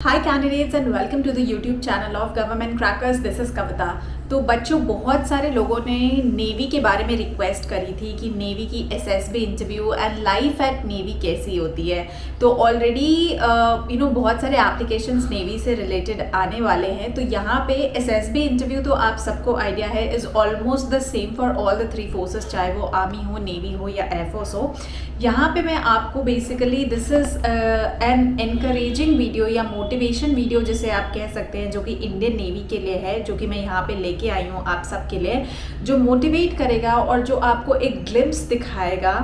Hi candidates and welcome to the YouTube channel of government crackers. This is Kavita. तो बच्चों, बहुत सारे लोगों ने नेवी के बारे में रिक्वेस्ट करी थी कि नेवी की SSB interview and life at navy कैसी होती है। तो ऑलरेडी बहुत सारे एप्लीकेशंस नेवी से रिलेटेड आने वाले हैं। तो यहाँ पे एसएसबी इंटरव्यू तो आप सबको आइडिया है is almost the same for all the 3 forces, चाहे वो आर्मी हो, नेवी हो या एयरफोर्स हो। यहाँ पे मैं आपको basically this is an encouraging video या मोटिवेशन वीडियो जिसे आप कह सकते हैं, जो कि इंडियन नेवी के लिए है, जो कि मैं यहाँ पे लेके आई हूँ आप सब के लिए, जो मोटिवेट करेगा और जो आपको एक ग्लिम्स दिखाएगा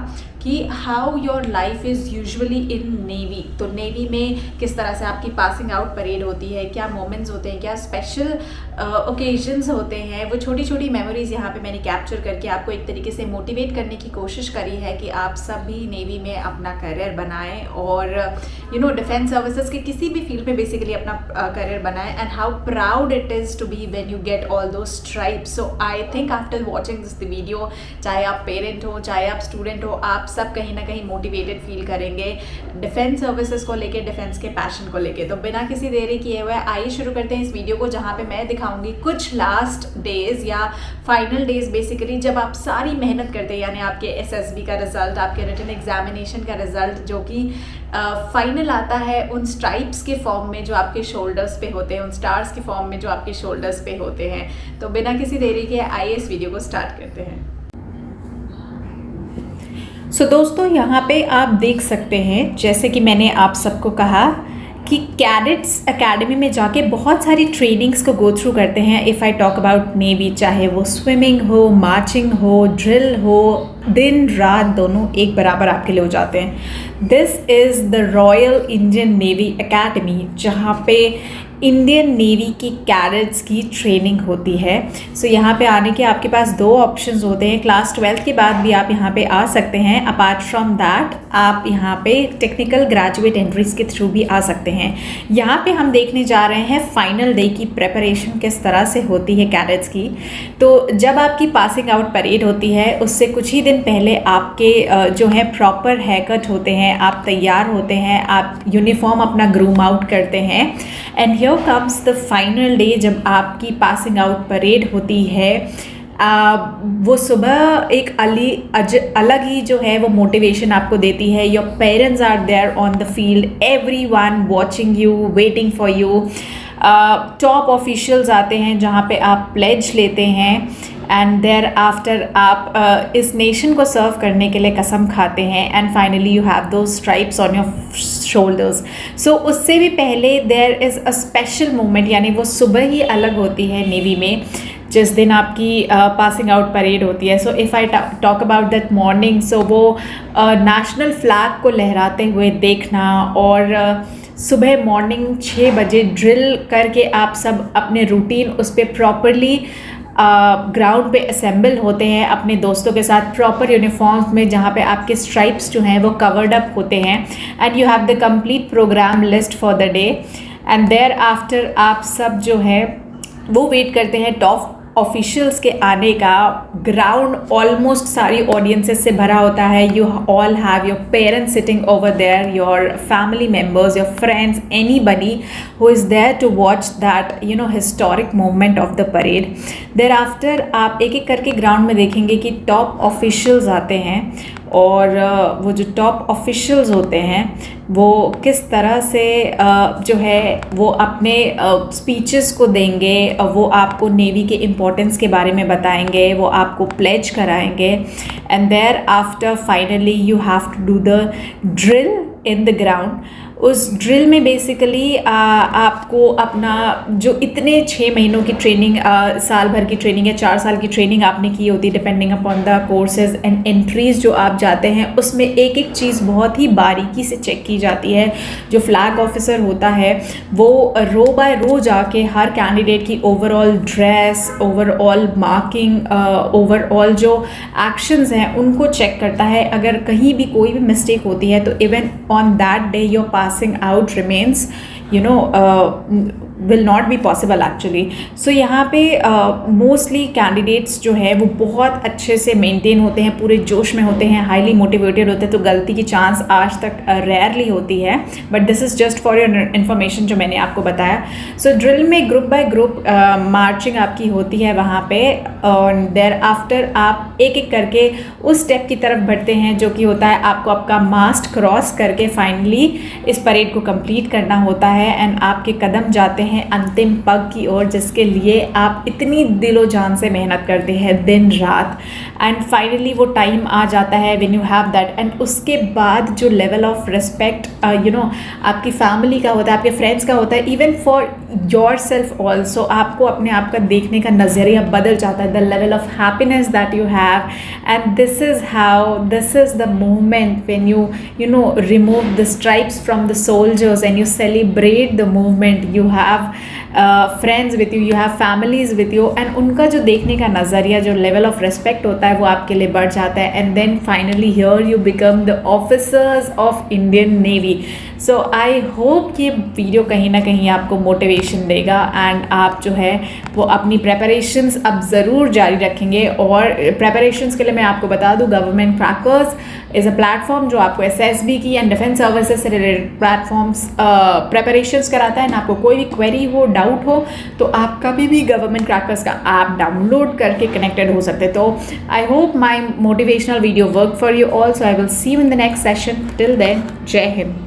कि how your life is usually in navy. तो नेवी में किस तरह से आपकी पासिंग आउट परेड होती है, क्या मोमेंट्स होते हैं, क्या स्पेशल ओकेजन्स होते हैं, वो छोटी छोटी मेमोरीज यहाँ पे मैंने कैप्चर करके आपको एक तरीके से मोटिवेट करने की कोशिश करी है कि आप सब भी नेवी में अपना करियर बनाएं और डिफेंस सर्विसेज के किसी भी फील्ड में बेसिकली अपना करियर बनाएं and how proud it is to be when you get all those stripes. So I think after watching this video, चाहे आप पेरेंट हो, चाहे आप स्टूडेंट हो, आप सब कहीं ना कहीं मोटिवेटेड फील करेंगे डिफेंस सर्विसेज को लेके, डिफेंस के पैशन को लेके। तो बिना किसी देरी किए हुए आइए शुरू करते हैं इस वीडियो को, जहाँ पे मैं दिखाऊंगी कुछ लास्ट डेज या फाइनल डेज बेसिकली जब आप सारी मेहनत करते हैं, यानी आपके एसएसबी का रिजल्ट, आपके रिटन एग्जामिनेशन का रिजल्ट जो कि फाइनल आता है उन स्ट्राइप्स के फॉर्म में जो आपके शोल्डर्स पे होते हैं, उन स्टार्स के फॉर्म में जो आपके शोल्डर्स पे होते हैं। तो बिना किसी देरी के आइए इस वीडियो को स्टार्ट करते हैं। सो दोस्तों, यहाँ पे आप देख सकते हैं, जैसे कि मैंने आप सबको कहा कि कैडेट्स एकेडमी में जाके बहुत सारी ट्रेनिंग्स को गो थ्रू करते हैं। If I talk about navy, चाहे वो स्विमिंग हो, मार्चिंग हो, ड्रिल हो, दिन रात दोनों एक बराबर आपके लिए हो जाते हैं। This is the royal Indian navy academy, जहाँ पे इंडियन नेवी की कैडेट्स की ट्रेनिंग होती है। सो यहाँ पे आने के आपके पास 2 ऑप्शंस होते हैं। क्लास 12 के बाद भी आप यहाँ पे आ सकते हैं। अपार्ट फ्रॉम दैट आप यहाँ पे टेक्निकल ग्रेजुएट एंट्रीज के थ्रू भी आ सकते हैं। यहाँ पे हम देखने जा रहे हैं फाइनल डे की प्रेपरेशन किस तरह से होती है कैडेट्स की। तो जब आपकी पासिंग आउट परेड होती है, उससे कुछ ही दिन पहले आपके जो है प्रॉपर हेयर कट होते हैं, आप तैयार होते हैं, आप यूनिफॉर्म अपना ग्रूम आउट करते हैं and here comes the final day जब आपकी पासिंग आउट परेड होती है। वो सुबह एक अलग ही जो है वो मोटिवेशन आपको देती है। Your parents are there on the field, everyone watching you, waiting for you. Top officials आते हैं जहाँ पे आप प्लेज लेते हैं एंड देयर आफ्टर आप इस नेशन को सर्व करने के लिए कसम खाते हैं एंड फाइनली यू हैव दो stripes on your shoulders. So उससे भी पहले there is a special moment, यानी वो सुबह ही अलग होती है नेवी में जिस दिन आपकी पासिंग आउट परेड होती है। So if I talk about that morning, so वो नेशनल फ्लैग को लहराते हुए देखना और सुबह मॉर्निंग 6 बजे ड्रिल करके आप सब अपने रूटीन उस पर प्रॉपरली ग्राउंड पे असेंबल होते हैं अपने दोस्तों के साथ प्रॉपर यूनिफॉर्म्स में, जहाँ पे आपके स्ट्राइप्स जो हैं वो कवर्ड अप होते हैं and you have the complete programme list for the day and thereafter आप सब जो है वो वेट करते हैं टॉप ऑफिशियल्स के आने का। ग्राउंड ऑलमोस्ट सारी ऑडियंसेस से भरा होता है। You all have your parents sitting over there, your family members, your friends, anybody who is there to watch that historic moment of the parade. Thereafter आप एक एक करके ग्राउंड में देखेंगे कि टॉप ऑफिशियल्स आते हैं और वो जो टॉप ऑफिशियल्स होते हैं वो किस तरह से जो है वो अपने स्पीचेस को देंगे, वो आपको नेवी के इम्पोर्टेंस के बारे में बताएंगे, वो आपको प्लेज कराएंगे and thereafter finally you have to do the drill in the ground. उस ड्रिल में बेसिकली आपको अपना जो इतने 6 महीनों की ट्रेनिंग, साल भर की ट्रेनिंग या 4 साल की ट्रेनिंग आपने की होती है depending upon the courses and entries जो आप जाते हैं, उसमें एक एक चीज़ बहुत ही बारीकी से चेक की जाती है। जो फ्लैग ऑफिसर होता है वो रो बाय रो जाके हर कैंडिडेट की overall dress, overall marking, overall जो एक्शंस हैं उनको चेक करता है। अगर कहीं भी कोई भी मिस्टेक होती है तो even on that day your passing out remains will not be possible actually. So यहाँ पे मोस्टली कैंडिडेट्स जो है वो बहुत अच्छे से मेंटेन होते हैं, पूरे जोश में होते हैं, हाईली मोटिवेटेड होते हैं, तो गलती की चांस आज तक रेयरली होती है। But this is just for your information जो मैंने आपको बताया। सो ड्रिल में ग्रुप बाय ग्रुप मार्चिंग आपकी होती है वहाँ पे, और देयर आफ्टर आप एक एक करके उस स्टेप की तरफ बढ़ते हैं जो कि होता है आपको आपका मास्ट क्रॉस करके फाइनली इस परेड को कंप्लीट करना होता है। एंड आपके कदम जाते हैं अंतिम पग की ओर, जिसके लिए आप इतनी दिलो जान से मेहनत करते हैं दिन रात। एंड फाइनली वो टाइम आ जाता है when you have that. And उसके बाद जो लेवल ऑफ रिस्पेक्ट आपकी फैमिली का होता है, आपके फ्रेंड्स का होता है, even for your self also, आपको अपने आप का देखने का नज़रिया बदल जाता है। The level of happiness that you have, and this is the moment when you remove the stripes from the soldiers and you celebrate the movement. You have friends with you have families with you, and उनका जो देखने का नज़रिया, जो level of respect होता है वो आपके लिए बढ़ जाता है। And then finally here you become the officers of Indian Navy. So I hope ये वीडियो कहीं ना कहीं आपको मोटिवेशन देगा, एंड आप जो है वो अपनी प्रेपरेशंस अब ज़रूर जारी रखेंगे। और प्रेपरेशंस के लिए मैं आपको बता दूं, government crackers is a platform जो आपको SSB की एंड डिफेंस सर्विसेज से रिलेटेड प्लेटफॉर्म्स प्रेपरेशंस कराता है। ना आपको कोई भी क्वेरी हो, डाउट हो, तो आप कभी भी गवर्नमेंट क्रैकर्स का ऐप डाउनलोड करके कनेक्टेड हो सकते हैं। तो I hope my motivational video work for you all. So I will see you in the next session. Till then, जय हिंद।